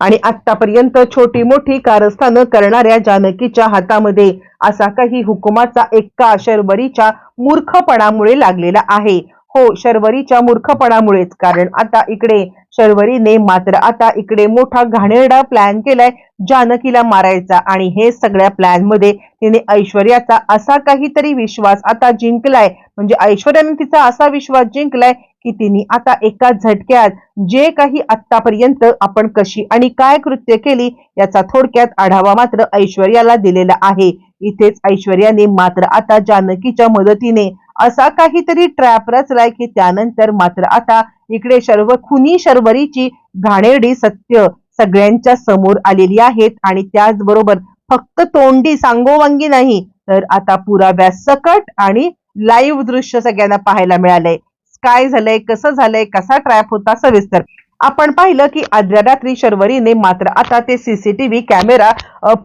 आणि आतापर्यंत छोटी मोठी कारस्थानं करणाऱ्या जानकीच्या हातामध्ये असा काही हुकुमाचा एक्का शर्वरीच्या मूर्खपणामुळे लागलेला आहे. हो, शर्वरीच्या मूर्खपणामुळेच. कारण आता इकडे शर्वरीने मात्र आता इकडे मोठा घाणेरडा प्लॅन केलाय जानकीला मारायचा. आणि हे सगळ्या प्लॅन मध्ये तिने ऐश्वर्याचा असा काहीतरी विश्वास आता जिंकलाय, म्हणजे ऐश्वर्याने तिचा असा विश्वास जिंकलाय की तिने आता एका झटक्यात जे काही आतापर्यंत आपण कशी आणि काय कृत्य केली याचा थोडक्यात आढावा मात्र ऐश्वर्याला दिलेला आहे. इथेच ऐश्वर्याने मात्र आता जानकीच्या मदतीने असा काहीतरी ट्रॅप रचलाय की त्यानंतर मात्र आता इकडे खुनी शर्वरीची घाणेरडी सत्य सगळ्यांच्या समोर आलेली आहेत. आणि त्याचबरोबर फक्त तोंडी सांगोवांगी नाही तर आता पुराव्या सकट आणि लाईव्ह दृश्य सगळ्यांना पाहायला मिळालंय. काय झालंय, कसं झालंय, कसा ट्रॅप होता, सविस्तर आपण पाहिलं की आदल्या रात्री शर्वरीने मात्र आता ते सीसीटीव्ही कॅमेरा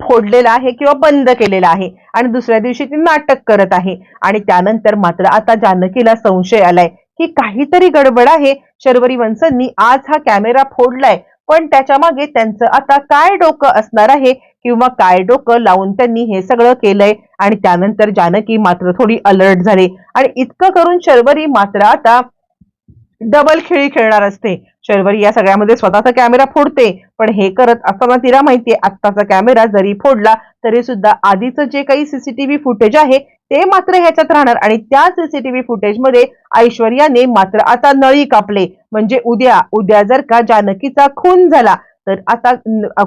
फोडलेला आहे किंवा बंद केलेला आहे आणि दुसऱ्या दिवशी ती नाटक करत आहे. आणि त्यानंतर मात्र आता जानकीला संशय आलाय की काहीतरी गडबड आहे. शर्वरी वंशनी आज हा कॅमेरा फोडलाय, पण त्याच्या मागे त्यांचं आता काय डोकं असणार आहे किंवा काय डोकं लावून त्यांनी हे सगळं केलंय. आणि त्यानंतर जानकी मात्र थोडी अलर्ट झाली आणि इतकं करून शर्वरी मात्र आता डबल खेळी खेळणार असते. शर्वरी या सगळ्यामध्ये स्वतःचा कॅमेरा फोडते, पण हे करत असताना तिला माहितीये आत्ताचा कॅमेरा जरी फोडला तरी सुद्धा आधीचं जे काही सीसीटीव्ही फुटेज आहे ते मात्र ह्याच्यात राहणार. आणि त्या सीसीटीव्ही फुटेज मध्ये ऐश्वर्याने मात्र आता नळी कापले, म्हणजे उद्या जर का जानकीचा खून झाला तर आता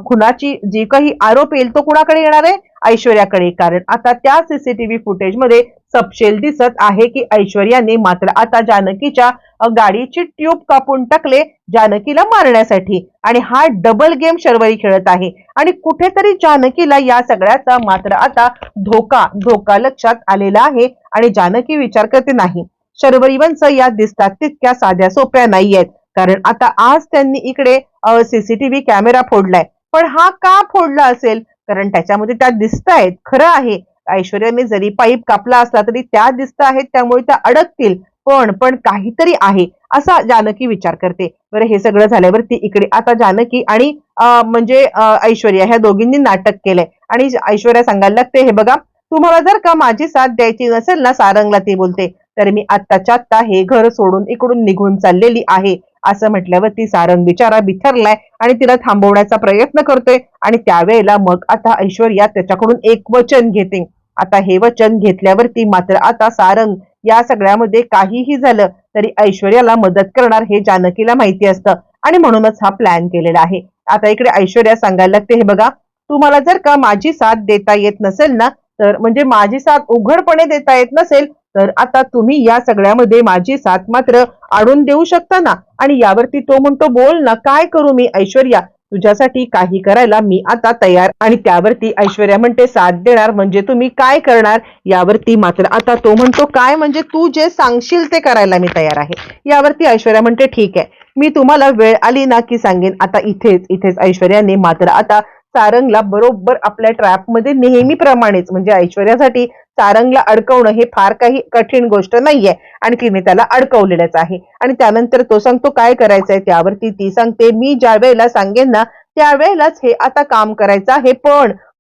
खुनाची जी काही आरोप येईल तो कुणाकडे येणार आहे, ऐश्वर्याकडे. कारण आता त्या सीसीटीव्ही फुटेज मध्ये सपशेल दिसत आहे की ऐश्वर्याने मात्र आता जानकीच्या गाडीची ट्यूब कापून टाकले जानकीला मारण्यासाठी. आणि हा डबल गेम शर्वरी खेळत आहे. आणि कुठेतरी जानकीला या सगळ्याचा मात्र आता धोका लक्षात आलेला आहे. आणि जानकी विचार करते नाही, शर्वरी वंश या दिसतात तितक्या साध्या सोप्या नाहीयेत. कारण आता आज त्यांनी इकडे सीसीटीव्ही कॅमेरा फोडलाय, पण हा का फोडला असेल, कारण त्याच्यामध्ये त्या दिसत आहेत. खरं आहे ऐश्वर्याने जरी पाईप कापला असला तरी त्या दिसत आहेत, त्यामुळे त्या अडकतील, पण काहीतरी आहे असा जानकी विचार करते. बरं, हे सगळं झाल्यावरती इकडे आता जानकी आणि म्हणजे ऐश्वर्या ह्या दोघींनी नाटक केलंय. आणि ऐश्वर्या सांगायला लागते, हे बघा तुम्हाला जर का माझी साथ द्यायची नसेल ना, सारंगला ती बोलते, तर मी आत्ताच्या आत्ता हे घर सोडून इकडून निघून चाललेली आहे. असं म्हटल्यावरती सारंग बिचारा बिथरलाय आणि तिला थांबवण्याचा प्रयत्न करतोय. आणि त्यावेळेला मग आता ऐश्वर्या त्याच्याकडून एक वचन घेते. आता हे वचन घेतल्यावरती मात्र आता सारंग या सगळ्यामध्ये काहीही झालं तरी ऐश्वर्याला मदत करणार हे जानकीला माहिती असतं आणि म्हणूनच हा प्लॅन केलेला आहे. आता इकडे ऐश्वर्या सांगायला लागते, हे बघा तुम्हाला जर का माझी साथ देता येत नसेल ना, तर म्हणजे माझी साथ उघडपणे देता येत नसेल तर आता तुम्ही या सगळ्यामध्ये माझी साथ मात्र आणून देऊ शकता ना. आणि यावरती तो म्हणतो, बोल ना काय करू मी ऐश्वर्या, तुझ्यासाठी काही करायला मी आता तयार. आणि त्यावरती ऐश्वर्या म्हणते, साथ देणार म्हणजे तुम्ही काय करणार. यावरती मात्र आता तो म्हणतो, काय म्हणजे तू जे सांगशील ते करायला मी तयार आहे. यावरती ऐश्वर्या म्हणते, ठीक आहे मी तुम्हाला वेळ आली ना की सांगेन. आता इथेच ऐश्वर्याने मात्र आता सारंगला बरोबर आपल्या ट्रॅप मध्ये नेहमीप्रमाणेच, म्हणजे ऐश्वर्यासाठी सारंगला अडकवणं हे फार काही कठीण गोष्ट नाहीये आणि तिने त्याला अडकवलेलंच आहे. आणि त्यानंतर तो सांगतो काय करायचंय. त्यावरती ती सांगते, मी ज्या वेळेला सांगेन ना त्यावेळेलाच हे आता काम करायचं आहे.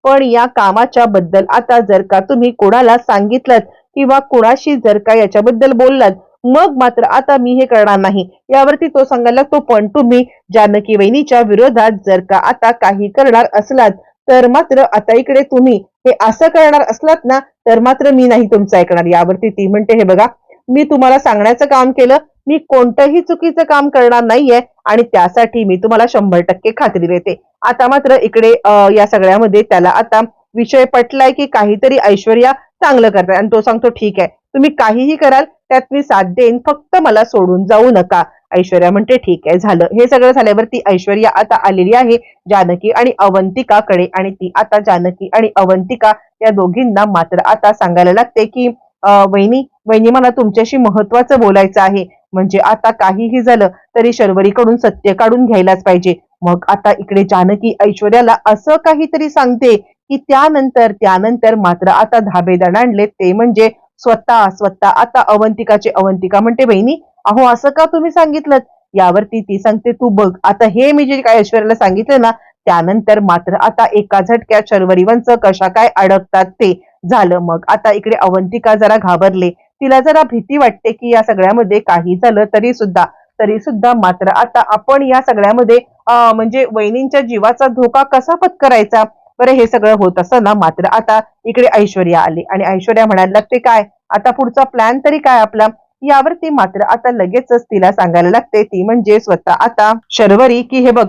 पण या कामाच्या बद्दल आता जर का तुम्ही कोणाला सांगितलं किंवा कोणाशी जर का याच्याबद्दल बोललात मग मात्र आता मी हे करणार नाही. यावरती तो सांगायला लागतो, पण तुम्ही जानकी वहिनीच्या विरोधात जर का आता काही करणार असलात तर मात्र आता इकडे तुम्ही हे असं करणार असलात ना तर मात्र मी नाही तुमचं ऐकणार. यावरती ती म्हणते, हे बघा मी तुम्हाला सांगण्याचं काम केलं, मी कोणतंही चुकीचं काम करणार नाहीये आणि त्यासाठी मी तुम्हाला 100% खात्री देते. आता मात्र इकडे या सगळ्यामध्ये त्याला आता विषय पटलाय की काहीतरी ऐश्वर्या चांगलं करताय आणि तो सांगतो, ठीक आहे तुम्ही काहीही कराल त्यात मी साथ देईन, फक्त मला सोडून जाऊ नका. ऐश्वर्या म्हणते, ठीक आहे झालं. हे सगळं झाल्यावरती ऐश्वर्या आता आलेली आहे जानकी आणि अवंतिकाकडे. आणि ती आता जानकी आणि अवंतिका या दोघींना मात्र आता सांगायला लागते की वहिनी मला तुमच्याशी महत्वाचं बोलायचं आहे. म्हणजे आता काहीही झालं तरी शर्वरीकडून सत्य काढून घ्यायलाच पाहिजे. मग आता इकडे जानकी ऐश्वर्याला असं काहीतरी सांगते की त्यानंतर मात्र आता धाबेदण आणले, ते म्हणजे स्वतः आता अवंतिका म्हणते, बहिणी अहो असं का तुम्ही सांगितलं. यावरती ती सांगते, तू बघ आता हे मी जे काय ऐश्वर्याला सांगितलं ना त्यानंतर मात्र आता एका झटक्यात शर्वरी वंश कशा काय अडकतात ते झालं. मग आता इकडे अवंतिका जरा घाबरले, तिला जरा भीती वाटते की या सगळ्यामध्ये काही झालं तरी सुद्धा मात्र आता आपण या सगळ्यामध्ये म्हणजे वहिनींच्या जीवाचा धोका कसा पत्करायचा. बरं, हे सगळं होत असताना मात्र आता इकडे ऐश्वर्या आली आणि ऐश्वर्या म्हणायला लागते, काय आता पुढचा प्लॅन तरी काय आपला. यावरती मात्र आता लगेचच तिला सांगायला लागते, ती म्हणजे स्वतः आता शर्वरी, की हे बघ,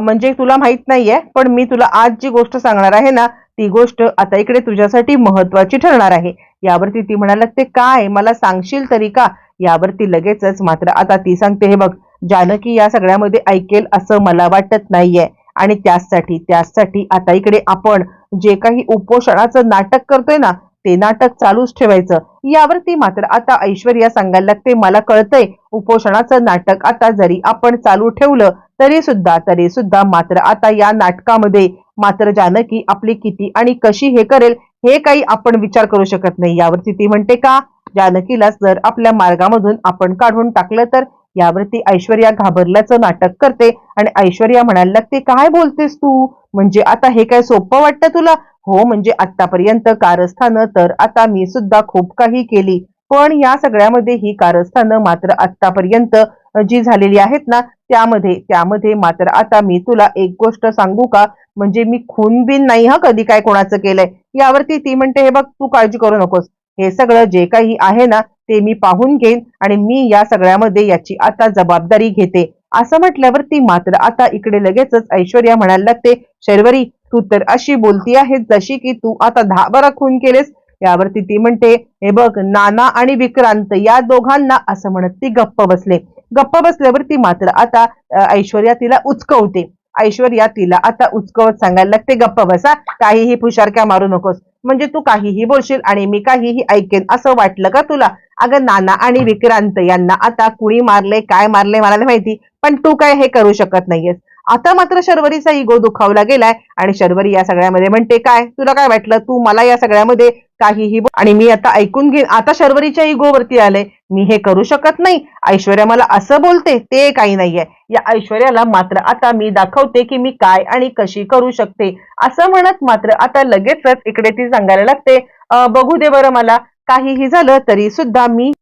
म्हणजे तुला माहित नाहीये पण मी तुला आज जी गोष्ट सांगणार आहे ना, ती गोष्ट आता इकडे तुझ्यासाठी महत्वाची ठरणार आहे. यावरती ती म्हणायला लागते, काय मला सांगशील तरी का. यावरती लगेचच मात्र आता ती सांगते, हे बघ जानकी या सगळ्यामध्ये ऐकेल असं मला वाटत नाहीये, आणि त्याचसाठी आता इकडे आपण जे काही उपोषणाचं नाटक करतोय ना, ते नाटक चालूच ठेवायचं. यावरती मात्र आता ऐश्वर्या सांगायला लागते, मला कळतंय उपोषणाचं नाटक आता जरी आपण चालू ठेवलं तरी सुद्धा मात्र आता या नाटकामध्ये मात्र जानकी आपली किती आणि कशी हे करेल हे काही आपण विचार करू शकत नाही. यावरती ती म्हणते, का जानकीला जर आपल्या मार्गामधून आपण काढून टाकलं तर. यावरती ऐश्वर्या घाबरल्याचं नाटक करते आणि ऐश्वर्या म्हणायला लागते, काय बोलतेस तू, म्हणजे आता हे काय सोपं वाटतं तुला. हो, म्हणजे आतापर्यंत कारस्थानं तर आता मी सुद्धा खूप काही केली, पण या सगळ्यामध्ये ही कारस्थानं मात्र आतापर्यंत जी झालेली आहेत ना, त्यामध्ये मात्र आता मी तुला एक गोष्ट सांगू का, म्हणजे मी खून बिन नाही हा कधी काय कोणाचं केलंय. यावरती ती म्हणते, हे बघ तू काळजी करू नकोस, हे सगळं जे काही आहे ना ते मी पाहून घेईन आणि मी या सगळ्यामध्ये याची आता जबाबदारी घेते. असं म्हटल्यावरती मात्र आता इकडे लगेचच ऐश्वर्या म्हणायला लागते, शर्वरी तू तर अशी बोलती आहेस जशी की तू आता 10-12 खून केलेस. यावरती ती म्हणते, हे बघ नाना आणि विक्रांत या दोघांना, असं म्हणत ती गप्प बसल्यावरती मात्र आता ऐश्वर्या तिला उचकवते. ऐश्वर्या तिला आता उचकवत सांगायला लागते, गप्प बसा, काहीही फुशारक्या मारू नकोस, म्हणजे तू काहीही बोलशील आणि मी काहीही ऐकेन असं वाटलं का तुला. अगं नाना आणि विक्रांत यांना आता कुणी मारले काय मारले मला नाही माहिती, पण तू काय हे करू शकत नाहीयेस. आता मात्र शर्वरीचा इगो दुखावला गेलाय आणि शर्वरी या सगळ्यामध्ये म्हणते, काय तुला काय वाटलं तू मला या सगळ्यामध्ये काहीही आणि मी आता ऐकून घेईन. आता शर्वरीच्या इगो वरती आले, मी हे करू शकत नाही. ऐश्वर्या मला असं बोलते ते काही नाहीये. या ऐश्वर्याला मात्र आता मी दाखवते की मी काय आणि कशी करू शकते. असं म्हणत मात्र आता लगेचच इकडे ती सांगायला लागते, बघू दे बरं, मला काहीही झालं तरी सुद्धा मी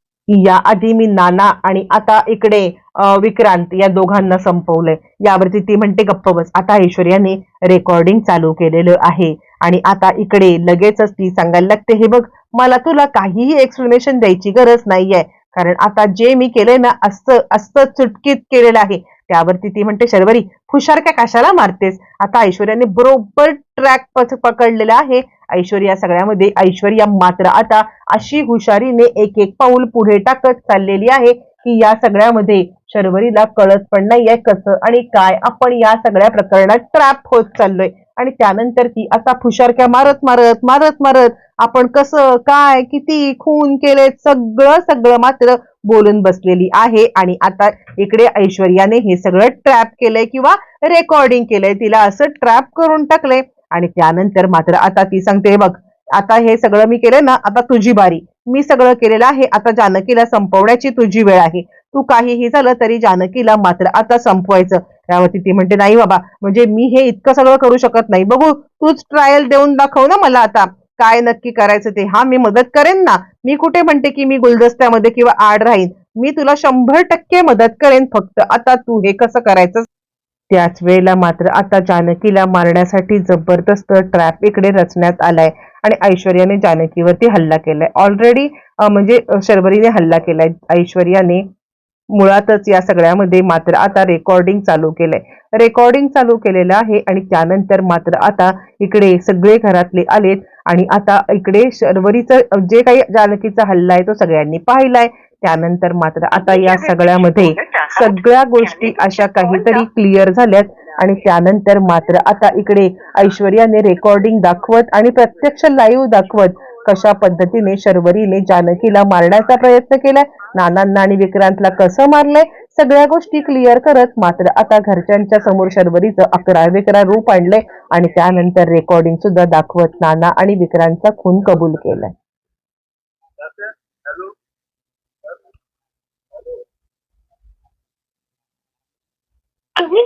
नाना आणि आता इकडे विक्रांत या दोघांना संपवलंय. यावरती ती म्हणते, गप्प बस. आता ऐश्वर्याने रेकॉर्डिंग चालू केलेलं आहे आणि आता इकडे लगेचच ती सांगायला लागते, हे बघ मला तुला काहीही एक्सप्लेनेशन द्यायची गरज नाहीये, कारण आता जे मी केलंय ना असं चुटकीत केलेलं आहे. त्यावरती ती म्हणते, शर्वरी हुशारक्या कशाला मारतेस. आता ऐश्वर्याने बरोबर ट्रॅक पकडलेला आहे. ऐश्वर्या मात्र आता अशी हुशारीने एक एक पाऊल पुढे टाकत चाललेली आहे की या सगळ्यामध्ये शर्वरीला कळत पण नाहीये कसं आणि काय आपण या सगळ्या प्रकरणात ट्रॅप होत चाललोय. आणि त्यानंतर ती आता फुशारक्या मारत मारत मारत मारत आपण कसं काय किती खून केले सगळं मात्र बोलून बसलेली आहे. आणि आता इकडे ऐश्वर्याने हे सगळं ट्रॅप केलंय किंवा रेकॉर्डिंग केलंय, तिला असं ट्रॅप करून टाकलंय. आणि त्यानंतर मात्र आता ती सांगते, बघ आता हे सगळं मी केलंय ना, आता तुझी बारी, मी सगळं केलेलं आहे, आता जानकीला संपवण्याची तुझी वेळ आहे. तू काहीही झालं तरी जानकीला मात्र आता संपवायचं. त्यावरती ती म्हणते, नाही बाबा, म्हणजे मी हे इतकं सगळं करू शकत नाही, बघू तूच ट्रायल देऊन दाखव ना मला आता काय नक्की करायचं ते. हा मी मदत करेन ना, मी कुठे म्हणते की मी गुलदस्त्यामध्ये किंवा आड राहीन, मी तुला 100% मदत करेन, फक्त आता तू हे कसं करायचं. त्याच वेळेला मात्र आता जानकीला मारण्यासाठी जबरदस्त ट्रॅप इकडे रचण्यात आलाय आणि ऐश्वर्याने जानकीवरती हल्ला केलाय ऑलरेडी. म्हणजे शर्वरीने हल्ला केलाय. ऐश्वर्याने मुळातच या सगळ्यामध्ये मात्र आता रेकॉर्डिंग चालू केलेलं आहे. आणि त्यानंतर मात्र आता इकडे सगळे घरातले आलेत आणि आता इकडे शर्वरीचं जे काही जानकीचा हल्ला आहे तो सगळ्यांनी पाहिलाय. त्यानंतर मात्र आता या सगळ्यामध्ये सगळ्या गोष्टी अशा काहीतरी क्लिअर झाल्यात आणि त्यानंतर मात्र आता इकडे ऐश्वर्याने रेकॉर्डिंग दाखवत आणि प्रत्यक्ष लाईव्ह दाखवत कशा पद्धतीने शर्वरीने जानकीला मारण्याचा प्रयत्न केलाय, नानांना आणि विक्रांतला कसं मारलंय, सगळ्या गोष्टी क्लिअर करत मात्र आता घरच्यांच्या समोर शर्वरीचं 11 रूप आणलंय आणि त्यानंतर रेकॉर्डिंग सुद्धा दाखवत नाना आणि विक्रांतचा खून कबूल केलाय. तुम्ही